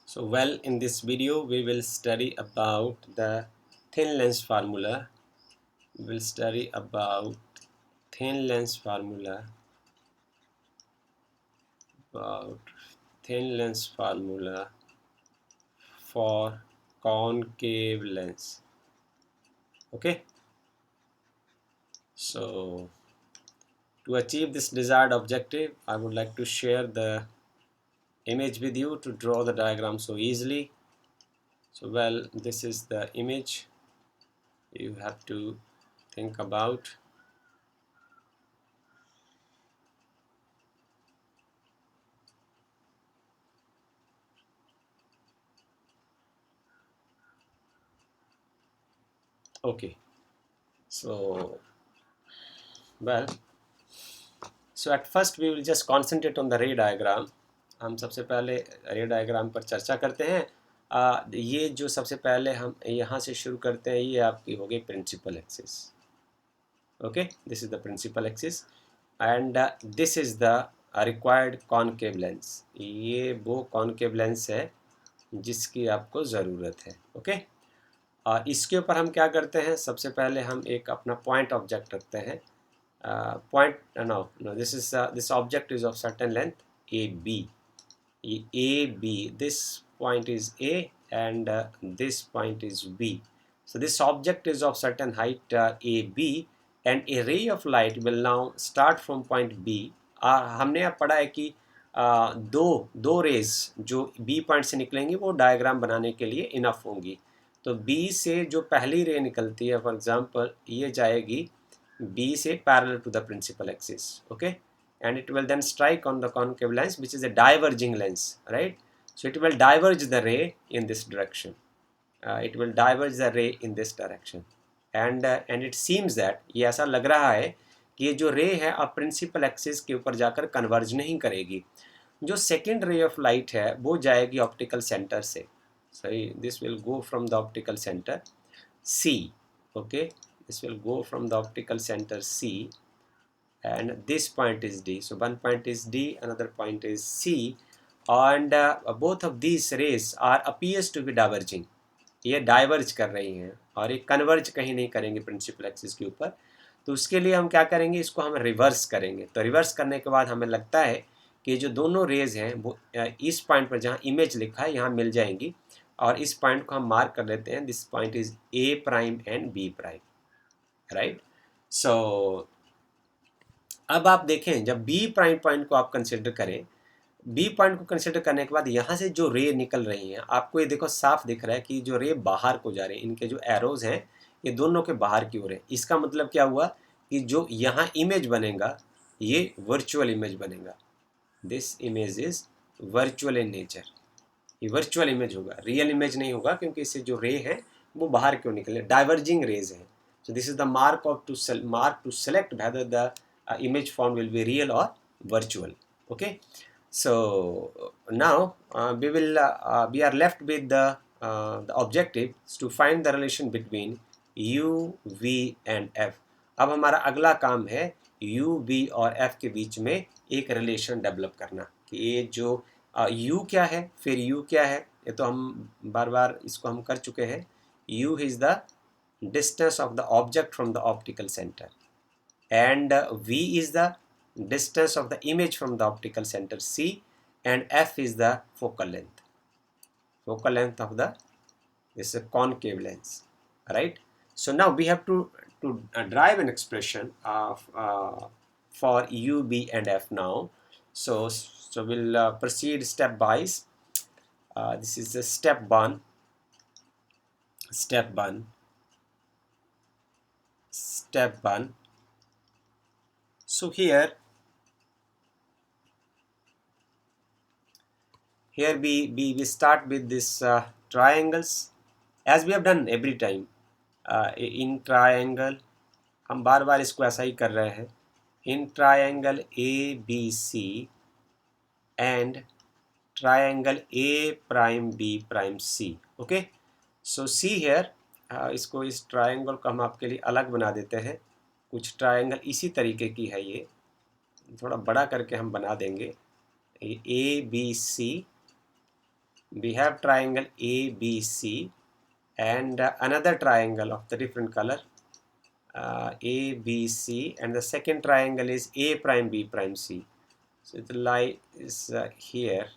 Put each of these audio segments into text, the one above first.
So well, in this video we will study about the thin lens formula. We will study about thin lens formula, about thin lens formula for concave lens. Okay, so to achieve this desired objective, I would like to share the image with you to draw the diagram so easily. So well, this is the image you have to think about. Okay, so well, so at first we will just concentrate on the ray diagram. हम सबसे पहले रे diagram पर चर्चा करते हैं. ये जो सबसे पहले हम यहाँ से शुरू करते हैं, ये आपकी हो गई principal axis. Okay, this is the principal axis and this is the required concave lens. ये वो कॉनकेव लेंस है जिसकी आपको ज़रूरत है. ओके, इसके ऊपर हम क्या करते हैं, सबसे पहले हम एक अपना पॉइंट ऑब्जेक्ट रखते हैं. This object is of certain length AB. AB, this point is A and this point is B. So this object is of certain height AB and a ray of light will now start from point B. हमने अब पढ़ा है कि दो raise जो B point से निकलेंगी वो डायग्राम बनाने के लिए इनफ होंगी. तो B से जो पहली रे निकलती है, फॉर एग्जांपल ये जाएगी B से parallel to the principal axis, okay, and it will then strike on the concave lens, which is a diverging lens, right? So it will diverge the ray in this direction. It will diverge the ray in this direction, and it seems that ये ऐसा लग रहा है कि ये जो रे है अब प्रिंसिपल एक्सिस के ऊपर जाकर कन्वर्ज नहीं करेगी. जो सेकेंड रे ऑफ लाइट है वो जाएगी ऑप्टिकल सेंटर से. सही, this will go from the optical centre C. Okay, this will go from the optical center C and this point is D. So one point is D, another point is C, and both of these rays are appears to be diverging. ये diverge कर रही हैं और ये converge कहीं नहीं करेंगे principal axis के ऊपर. तो उसके लिए हम क्या करेंगे, इसको हम रिवर्स करेंगे. तो रिवर्स करने के बाद हमें लगता है कि जो दोनों रेज हैं वो इस पॉइंट पर जहाँ इमेज लिखा है यहाँ मिल जाएंगी और इस पॉइंट को हम मार्क कर लेते हैं. This point is A prime and B prime, right. So अब आप देखें, जब B प्राइम पॉइंट को आप कंसिडर करें, B पॉइंट को कंसिडर करने के बाद यहाँ से जो रे निकल रही हैं, आपको ये देखो साफ दिख रहा है कि जो रे बाहर को जा रहे हैं, इनके जो एरोज हैं ये दोनों के बाहर की ओर है. इसका मतलब क्या हुआ कि जो यहाँ इमेज बनेगा ये वर्चुअल इमेज बनेगा. This image is virtual in nature. ये वर्चुअल इमेज होगा, रियल इमेज नहीं होगा, क्योंकि इससे जो रे है वो बाहर क्यों निकले, डाइवर्जिंग रेज हैं. So this is the mark to select whether the image form will be real or virtual. Okay, so now we are left with the objective to find the relation between U, V and F. अब हमारा अगला काम है U, V और F के बीच में एक relation develop करना कि ये जो U क्या है फिर U क्या है. ये तो हम बार बार इसको हम कर चुके हैं. U is the distance of the object from the optical center and V is the distance of the image from the optical center C and F is the focal length of the this concave lens, right. So now we have to derive an expression of for U, B and F now. So we'll proceed stepwise. This is the step one. So here we start with this triangles as we have done every time. In triangle हम बार बार इसको ऐसा ही कर रहे हैं. In triangle ABC and triangle A prime B prime C. Okay, so see here, इसको इस triangle को हम आपके लिए अलग बना देते हैं. कुछ ट्रायंगल इसी तरीके की है, ये थोड़ा बड़ा करके हम बना देंगे. A B C we have triangle ABC and another triangle of the different color ABC, and the second triangle is A prime B prime C. So the lie is here,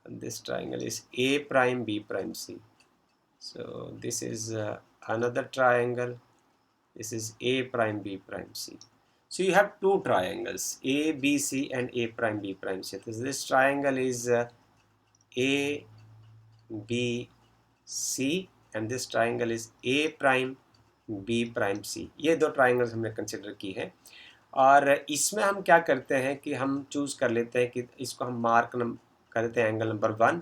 and this triangle is A prime B prime C. So this is another triangle, this is A prime B prime C. So you have two triangles, A B C and A prime B prime C. This triangle is A B C and this triangle is A prime B prime C. ये दो triangles हमने consider की है और इसमें हम क्या करते हैं कि हम चूज कर लेते हैं कि इसको हम मार्क कर देते हैं angle number 1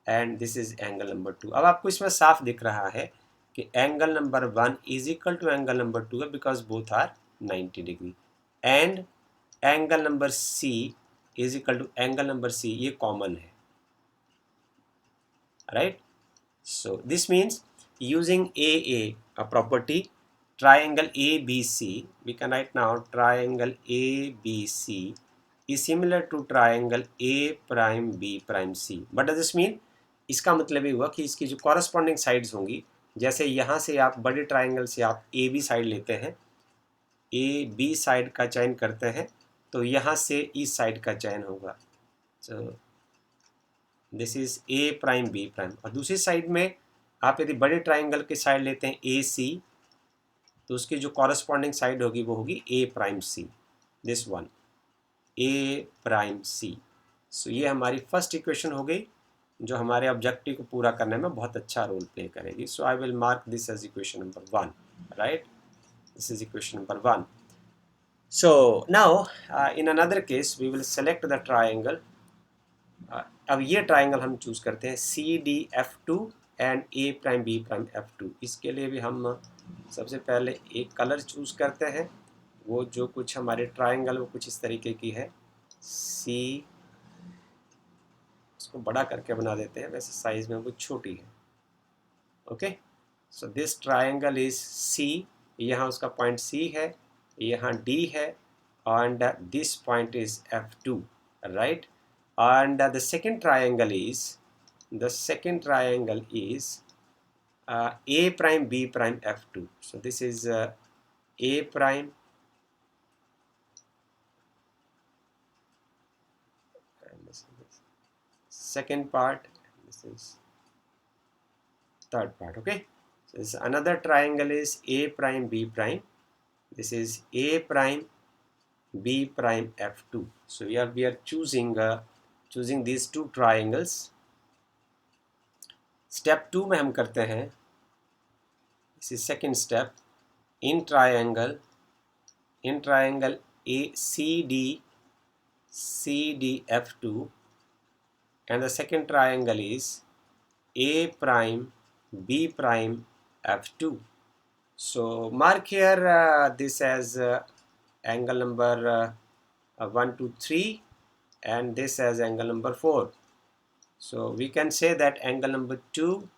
and this is angle number 2. अब आपको इसमें साफ दिख रहा है कि angle number 1 is equal to angle number 2 है because both are 90 degree and angle number C is equal to angle number C, ये कॉमन है, right. So this means using a property, triangle ABC, we can write now triangle ABC is similar to triangle A prime B prime C. What does this mean? इसका मतलब ये हुआ कि इसकी जो corresponding sides होंगी, जैसे यहाँ से आप बड़े ट्राइंगल से आप AB साइड लेते हैं, AB साइड का चयन करते हैं, तो यहाँ से इस साइड का चयन होगा. So this is A prime B prime. और दूसरी साइड में आप यदि बड़े ट्राइंगल के साइड लेते हैं ए सी, तो उसकी जो कॉरस्पॉन्डिंग साइड होगी वो होगी A prime C, this one A prime C. So ये हमारी फर्स्ट इक्वेशन हो गई जो हमारे ऑब्जेक्टिव को पूरा करने में बहुत अच्छा रोल प्ले करेगी. So I will mark this as equation number 1, right. This is equation number 1. So now in another case we will select the triangle. अब ये ट्राइंगल हम चूज करते हैं CDF2 and A prime B prime F2. इसके लिए भी हम सबसे पहले एक कलर चूज करते हैं, वो जो कुछ हमारे ट्राइंगल वो कुछ इस तरीके की है. C इसको बड़ा करके बना देते हैं, वैसे साइज में वो छोटी है. Okay, so this triangle is C. यहाँ उसका पॉइंट C है, यहाँ D है and this point is F2, right. And the second triangle is A prime B prime F2. So this is A prime and this is second part, this is third part. Okay, so this another triangle is A prime B prime, this is A prime B prime F2. So we are choosing these two triangles. Step 2 में हम करते हैं, this is second step, in triangle CDF2 and the second triangle is A prime B prime F2. So mark here this as angle number 1 to 3 and this as angle number 4. So we can say that angle number 2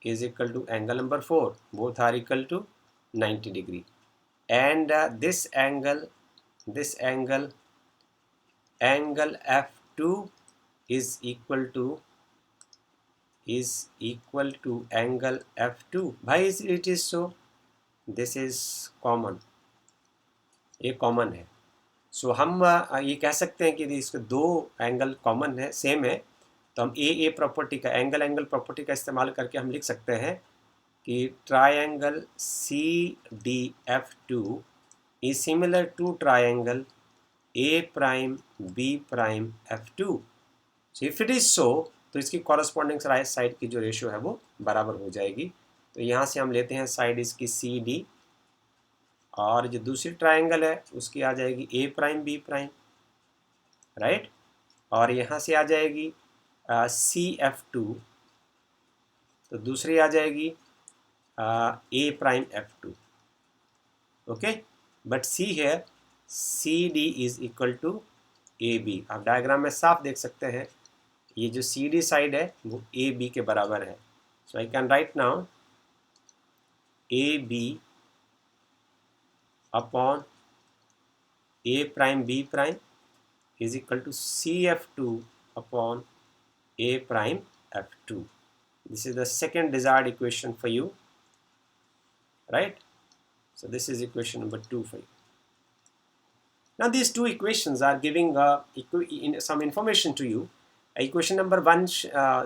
is equal to angle number 4. Both are equal to 90 degree. And this angle F2 is equal to angle F2. Why is it is so? This is common. ये common है. सो हम ये कह सकते हैं कि इसके दो एंगल कॉमन है, सेम है, तो हम ए प्रॉपर्टी का एंगल प्रॉपर्टी का इस्तेमाल करके हम लिख सकते हैं कि triangle CDF2 is similar to triangle A prime B prime F2. So if it is so, तो इसकी कॉरस्पॉन्डिंग साइड की जो रेशियो है वो बराबर हो जाएगी. तो यहाँ से हम लेते हैं साइड इसकी CD और जो दूसरी ट्राइंगल है उसकी आ जाएगी A prime B prime, right. और यहाँ से आ जाएगी CF2, तो दूसरी आ जाएगी A prime F2. Okay, but see है CD is equal to AB. आप डायग्राम में साफ देख सकते हैं ये जो CD साइड है वो AB के बराबर है. So I can write now AB upon A prime B prime is equal to CF2 upon A prime f2. This is the second desired equation for you, right? So this is equation number 2 for you. Now these two equations are giving some information to you. Equation number 1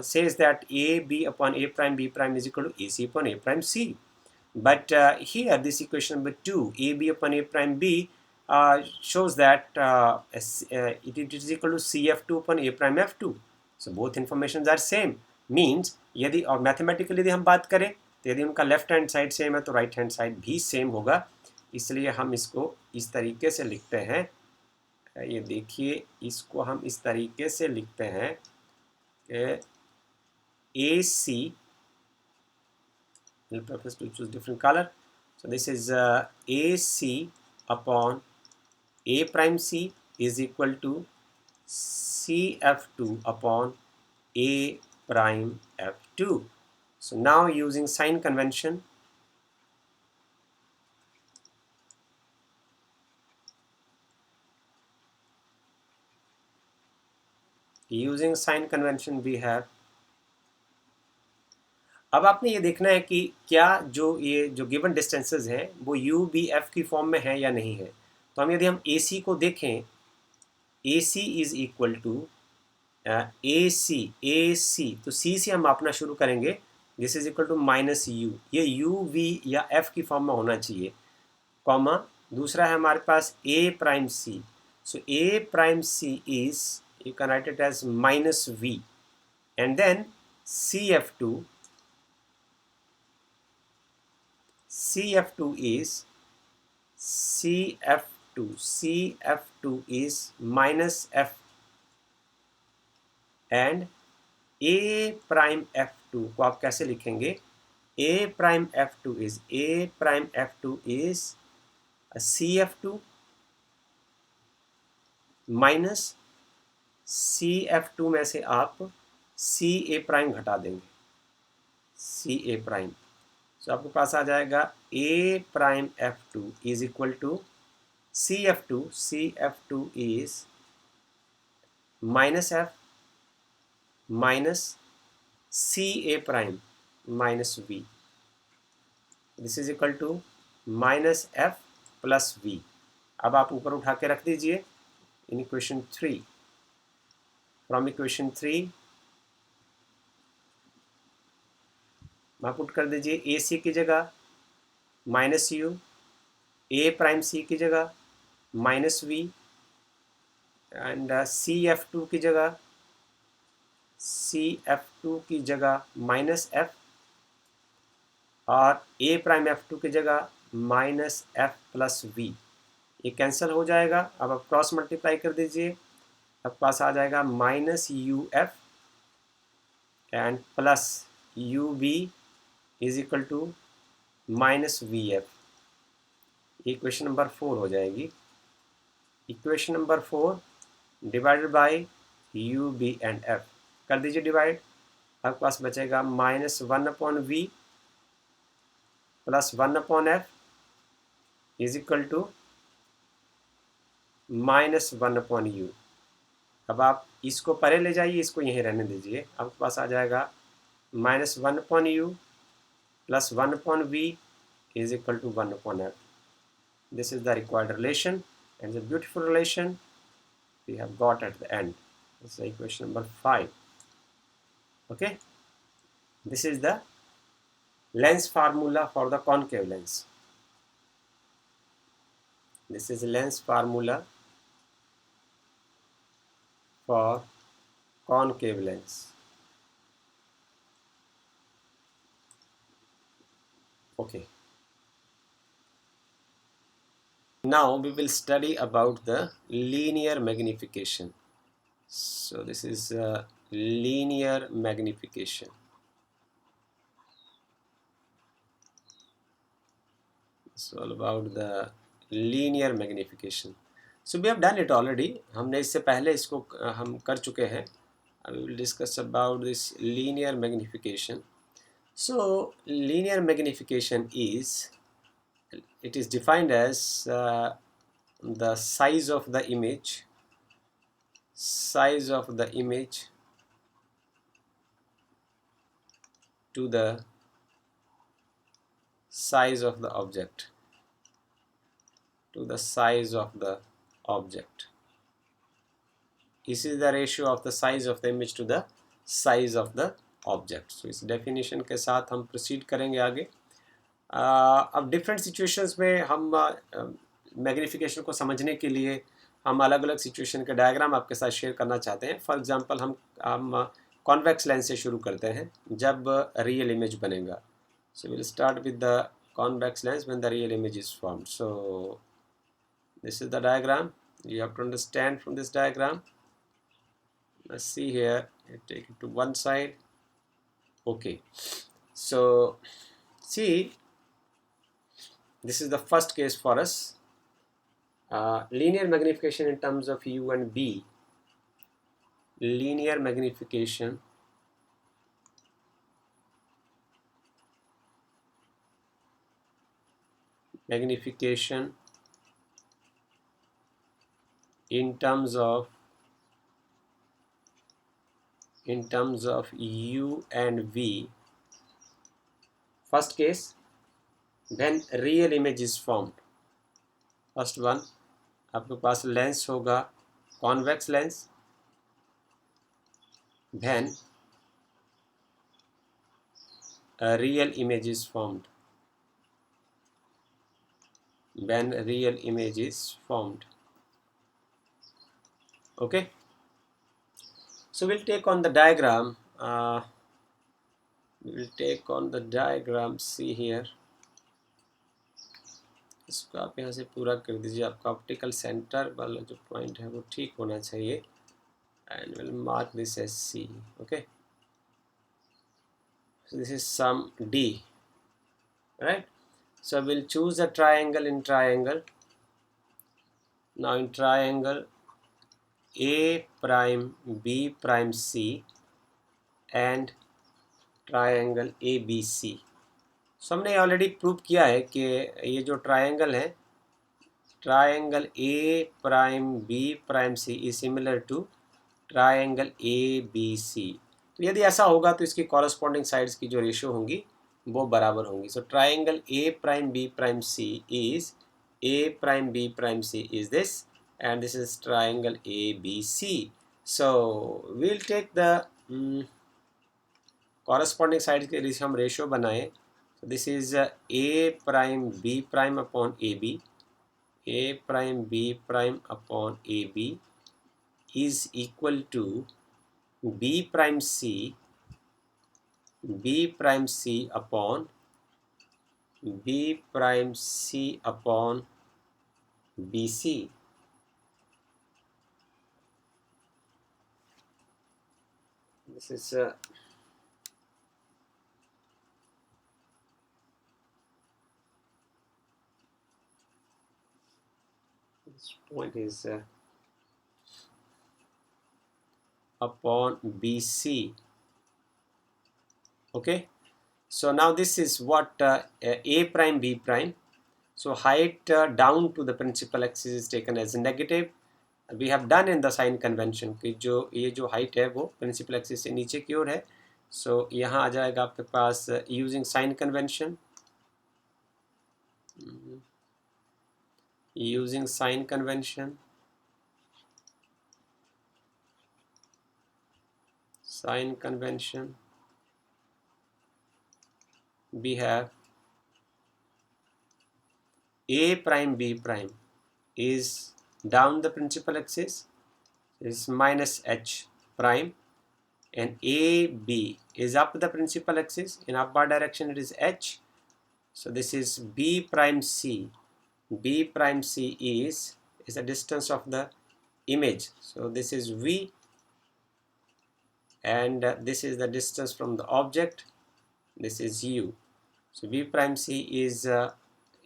says that AB upon A prime B prime is equal to AC upon A prime C. But here this equation number 2, AB upon A prime B, shows that it is equal to CF2 upon A prime F2. So both informations are same. Means यदि और mathematically यदि हम बात करें तो यदि उनका left hand side same है तो राइट हैंड साइड भी सेम होगा. इसलिए हम इसको इस तरीके से लिखते हैं. ये देखिए, इसको हम इस तरीके से लिखते हैं कि AC, we'll prefer to choose different color. So this is AC upon A prime C is equal to CF2 upon A prime F2. So now using sign convention, we have. अब आपने ये देखना है कि क्या ये जो गिवन डिस्टेंसेस हैं वो यू बी एफ की फॉर्म में है या नहीं है. तो यदि हम ए सी को देखें, A C is equal to A C, तो सी से हम मापना शुरू करेंगे. This is equal to minus U. ये यू वी या एफ की फॉर्म में होना चाहिए. कॉमा दूसरा है हमारे पास A prime C. So A prime C is, you can write it as minus v, and then CF2 is minus f, and A prime F2 को आप कैसे लिखेंगे? A prime F2 is CF2 minus CF2 में से आप CA prime घटा देंगे, CA prime. सो आपके पास आ जाएगा A prime F2 is equal to CF2 is minus F minus CA prime minus V. This is equal to minus F plus V. अब आप ऊपर उठा के रख दीजिए इन इक्वेशन 3. From equation 3 आप पुट कर दीजिए ए सी की जगह minus U, A prime C की जगह माइनस वी, एंड CF2 की जगह माइनस एफ, और ए प्राइम F2 की जगह माइनस एफ प्लस वी. ये कैंसिल हो जाएगा. अब आप क्रॉस मल्टीप्लाई कर दीजिए. आपके पास आ जाएगा minus U F and plus U B is equal to minus V F. Equation number 4 हो जाएगी. Equation number 4 divided by U B and F कर दीजिए डिवाइड. आपके पास बचेगा minus 1 upon V plus 1 upon F is equal to minus 1 upon U. अब आप इसको परे ले जाइए, इसको यहीं रहने दीजिए. आपके पास आ जाएगा minus 1 upon u plus 1 upon v is equal to 1 upon f. This is the required relation, and the beautiful relation we have got at the end. This is equation number 5. Okay, this is the lens formula for the concave lens. This is lens formula for concave lens. Okay, now we will study about the linear magnification. So this is linear magnification. It's all about the linear magnification. So we have done it already. हमने इससे पहले इसको हम कर चुके हैं. I will discuss about this linear magnification. So linear magnification is, it is defined as the size of the image to the size of the object, to the size of the object. This is the ratio of the size of the image to the size of the object. So इस definition के साथ हम proceed करेंगे आगे. अब different situations में हम magnification को समझने के लिए हम अलग अलग सिचुएशन के डायग्राम आपके साथ शेयर करना चाहते हैं. फॉर एग्जांपल हम कॉन्वेक्स लेंस से शुरू करते हैं जब रियल इमेज बनेगा. So will start with the convex lens when the real image is formed. So this is the diagram. You have to understand from this diagram. Let's see here. You take it to one side. Okay. So see, this is the first case for us. Linear magnification in terms of U and B. Linear magnification in terms of U and V. First case, when real image is formed. First one, आपके पास lens होगा convex lens. when a real image is formed. When real image is formed. Okay. So we'll take on the diagram. See here. इसको आप यहाँ से पूरा कर दीजिए. आपका ऑप्टिकल सेंटर वाला जो पॉइंट है वो ठीक होना चाहिए. And we'll mark this as C. Okay. So this is some D. Right. So we'll choose a triangle in triangle. Now in triangle A prime B prime C and triangle ABC. So हमने already prove किया है कि ये जो triangle है, triangle A prime B prime C is similar to triangle ABC. तो यदि ऐसा होगा तो इसकी कॉरस्पॉन्डिंग साइड्स की जो रेशियो होंगी वो बराबर होंगी. So triangle A prime B prime C is A prime B prime C is this and this is triangle ABC. So we'll take the corresponding sides के लिए हम रेशियो बनाएं. So this is A prime B prime upon AB. A prime B prime upon AB is equal to B prime C upon B prime C upon BC. This is this point is upon BC. Okay. So now this is what A prime B prime. So height down to the principal axis is taken as negative. We have done in the sign convention कि जो ये जो height है वो principal axis से नीचे की ओर है. So यहाँ आ जाएगा आपके पास using sign convention. Using sign convention. Sign convention. We have A prime B prime is down the principal axis is minus H prime, and AB is up the principal axis. In upward direction it is H. So this is B prime C. B prime C is the distance of the image. So this is V, and this is the distance from the object. This is U. So B prime C is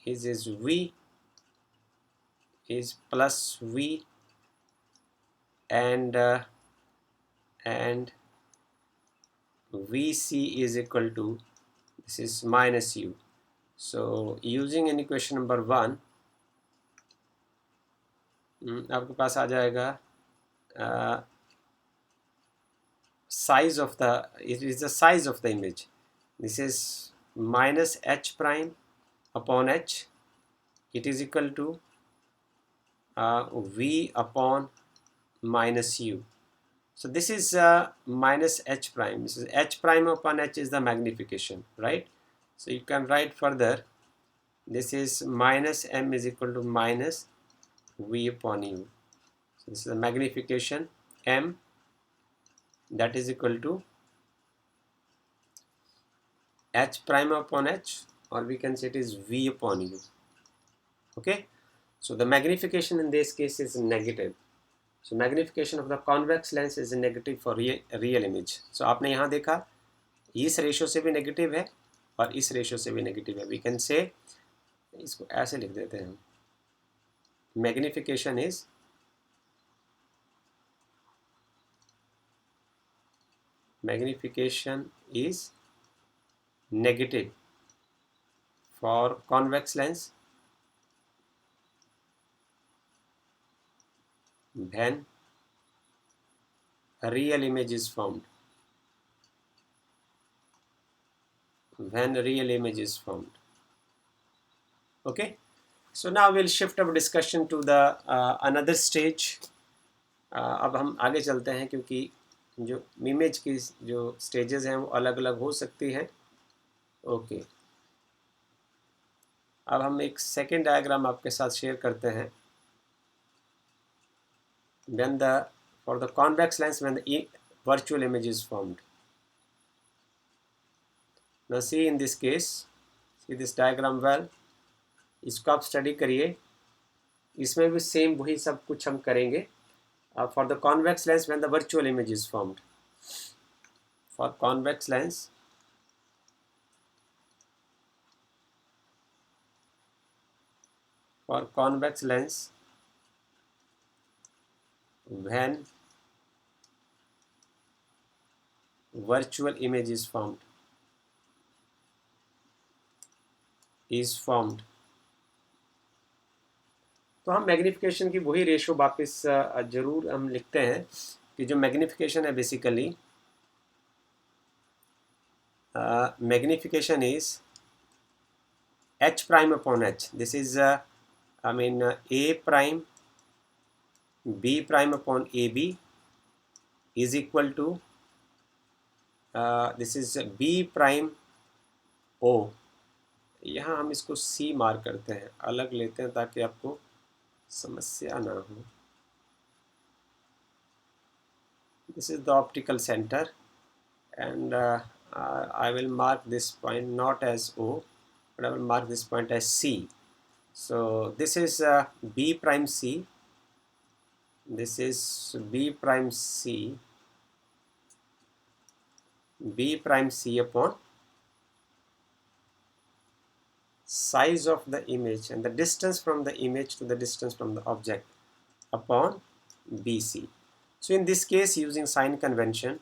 V is plus V, and VC is equal to, this is minus U. So using in equation number 1 आपके पास आ जाएगा size of the, it is the size of the image. This is minus h prime upon h. It is equal to v upon minus u. So this is minus h prime. This is h prime upon h is the magnification, right? So you can write further. This is minus m is equal to minus v upon u. So this is the magnification m, that is equal to h prime upon h, or we can say it is v upon u. Okay, so the magnification in this case is negative. So magnification of the convex lens is negative for real image. So आपने यहाँ देखा इस ratio से भी negative है और इस ratio से भी नेगेटिव है. वी कैन से इसको ऐसे लिख देते हैं, magnification is negative for convex lens when a real image is formed. Okay, so now we'll shift our discussion to the another stage. अब हम आगे चलते हैं, क्योंकि जो इमेज की जो स्टेजेस हैं वो अलग अलग हो सकती हैं. ओके, अब हम एक सेकेंड डायग्राम आपके साथ शेयर करते हैं. when the for the convex lens, when the virtual image is formed. Now see in this case, see this diagram well. इसको आप स्टडी करिए, इसमें भी सेम वही सब कुछ हम करेंगे. For the convex lens, when the virtual image is formed. For convex lens, when virtual image is formed. तो हम मैग्निफिकेशन की वही रेशो वापस जरूर हम लिखते हैं कि जो मैग्निफिकेशन है basically magnification is h prime upon h. This is I mean a prime b prime upon ab is equal to this is b prime o. यहाँ हम इसको c मार्क करते हैं, अलग लेते हैं ताकि आपको समस्या ना हो. This is the optical center, and I will mark this point not as O, but I will mark this point as C. So this is B prime C. This is B prime C. B prime C upon size of the image and the distance from the image to the distance from the object upon BC. So in this case, using sign convention,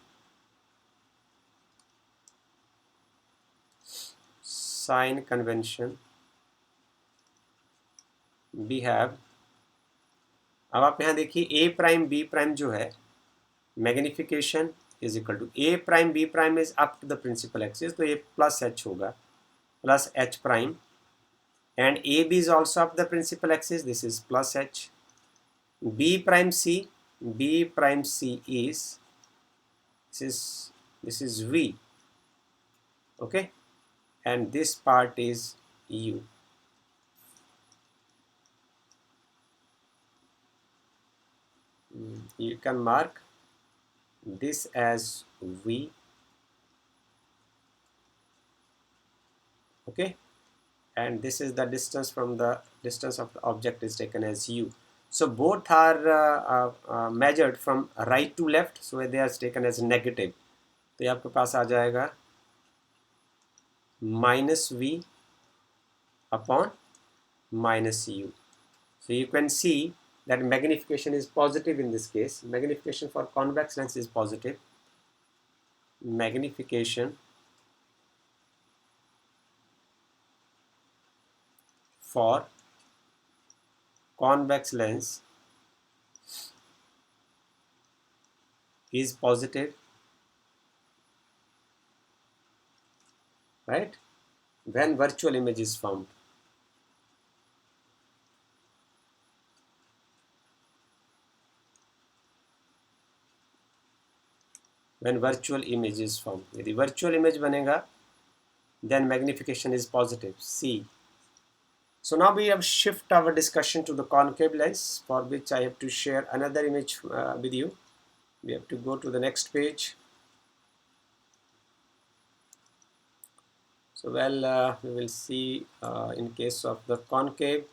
we have, अब आप यहाँ देखिए a prime b prime जो है magnification is equal to a prime b prime is up to the principal axis, तो ये plus h होगा, plus h prime, and AB is also up the principal axis, this is plus h. B prime C is this is V, okay, and this part is U. You can mark this as V, okay, and this is the distance from the distance of the object is taken as U. So both are measured from right to left, so they are taken as negative. तो ये आपके पास आ जाएगा minus V upon minus U. So you can see that magnification is positive in this case. Magnification for convex lens is positive. Magnification for convex lens is positive right? When virtual image is found. When virtual image is found. यदि virtual image बनेगा, then magnification is positive, C. So now we have shift our discussion to the concave lens, for which I have to share another image with you. We have to go to the next page. So we will see in case of the concave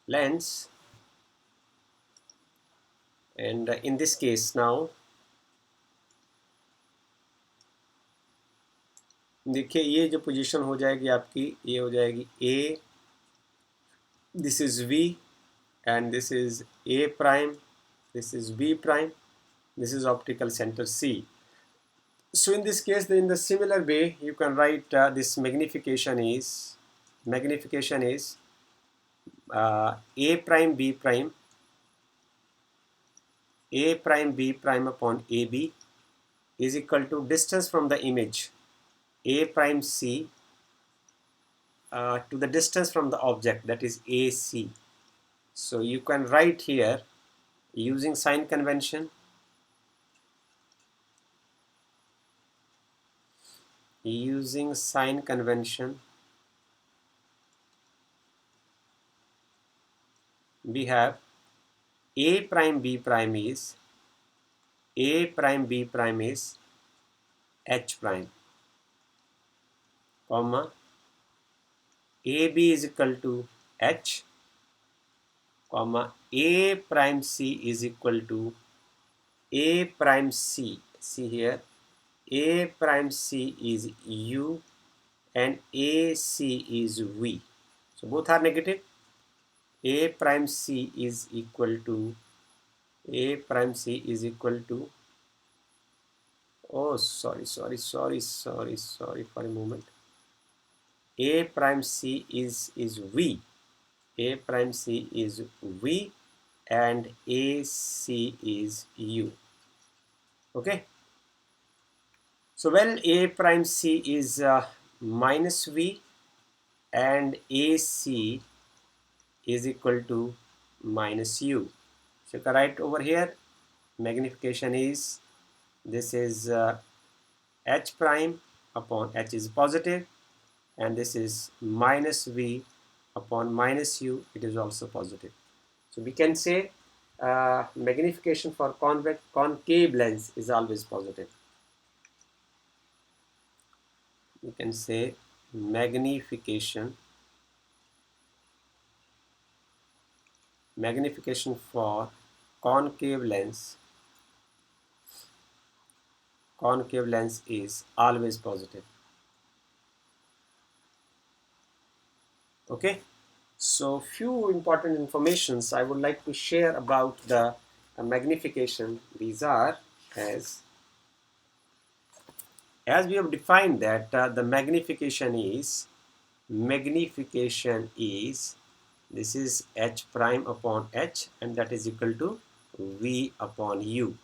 lens, and in this case now देखिए ये जो position हो जाएगी आपकी, ये हो जाएगी A, this is V, and this is A prime, this is B prime, this is optical center C. So in this case, in the similar way, you can write this magnification is A prime B prime, A prime B prime upon AB is equal to distance from the image A prime C to the distance from the object, that is AC. So you can write here using sign convention, we have A prime B prime is H prime, comma AB is equal to H, comma A prime C is equal to A prime C. See here, A prime C is U and AC is V. So both are negative. A prime C is equal to oh sorry for a moment. A prime C is V. A prime C is V and AC is U. Okay. So A prime C is minus V and AC is equal to minus U. So you can write over here, magnification is, this is H prime upon H is positive, and this is minus V upon minus U, it is also positive. So we can say magnification for concave lens is always positive. We can say magnification for concave lens is always positive. Okay, so few important informations I would like to share about the magnification. These are as we have defined that the magnification is this is H prime upon H, and that is equal to V upon U.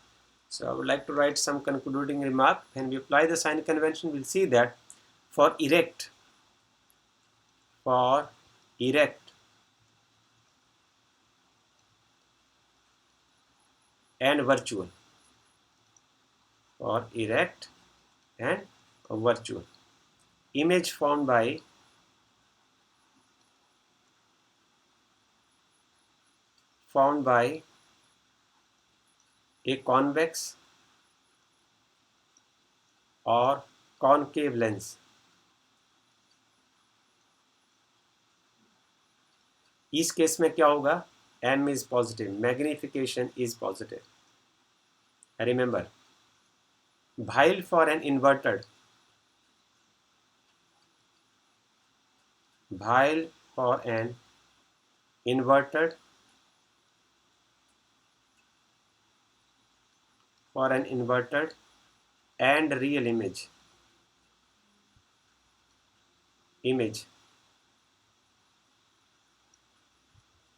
So I would like to write some concluding remark. When we apply the sign convention, we'll see that for erect and virtual, image formed by a convex or concave lens, इस case में क्या होगा, M is positive, magnification is positive. Remember, while for an inverted and real image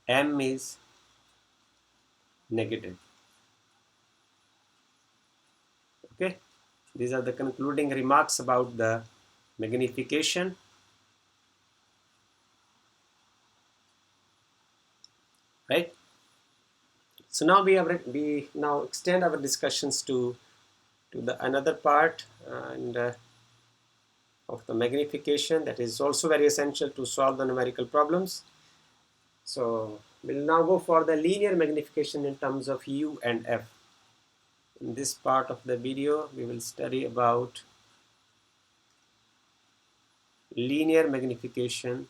M is negative. Okay, These are the concluding remarks about the magnification. Right. So now we now extend our discussions to the another part and of the magnification that is also very essential to solve the numerical problems. So we'll now go for the linear magnification in terms of U and F. In this part of the video, we will study about linear magnification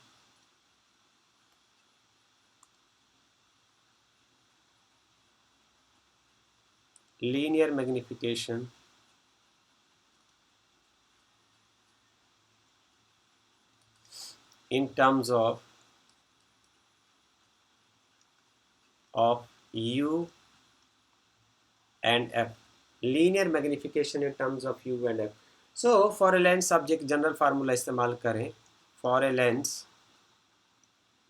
in terms of U and F. Linear magnification in terms of U and F. So for a lens subject general formula इस्तेमाल करें. For a lens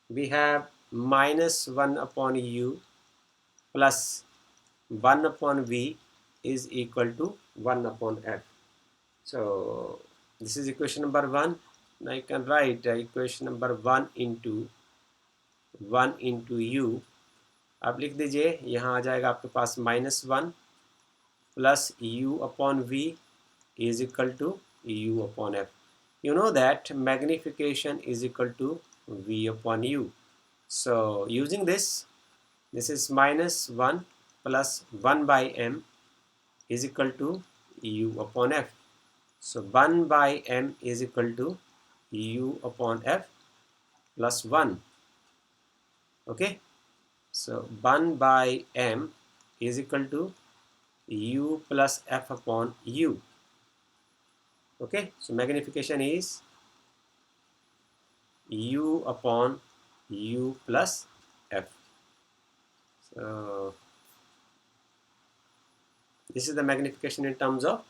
we have -1 upon U plus 1 upon V is equal to 1 upon F. So this is equation number 1. Now you can write equation number 1 into U. आप लिख दीजिए, यहाँ आ जाएगा आपके पास -1 plus U upon V is equal to U upon F. You know that magnification is equal to V upon U. So using this is -1 plus 1 by M is equal to U upon F. So 1 by M is equal to U upon F plus 1. Okay. So 1 by M is equal to U plus F upon U. Okay. So magnification is U upon U plus F. So this is the magnification in terms of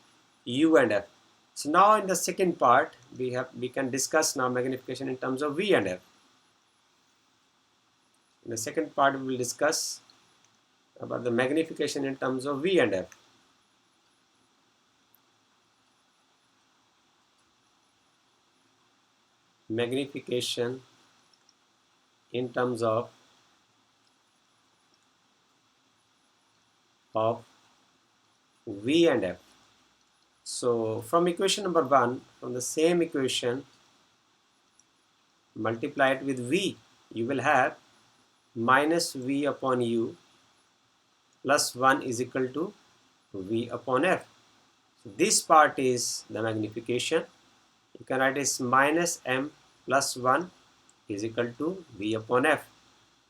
U and F. So now in the second part we can discuss now magnification in terms of V and F. In the second part we will discuss about the magnification in terms of V and F. Magnification in terms of V and F. So from equation number 1, from the same equation, multiply it with V, you will have minus V upon U plus 1 is equal to V upon F. So this part is the magnification. You can write as minus M plus 1 is equal to V upon F.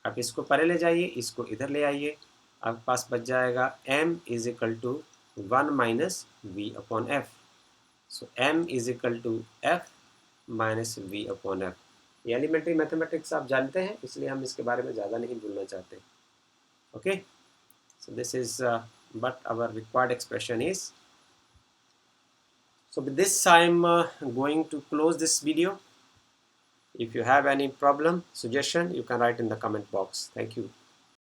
आप इसको परे ले जाइए, इसको इधर ले आइए, आपके पास बच जाएगा M is equal to 1 minus V upon F. So M is equal to F minus V upon F. ये एलिमेंट्री मैथमेटिक्स आप जानते हैं, इसलिए हम इसके बारे में ज़्यादा नहीं भूलना चाहते. Okay, so this is what our required expression is. So with this I'm going to close this video. If you have any problem, suggestion, you can write in the comment box. Thank you.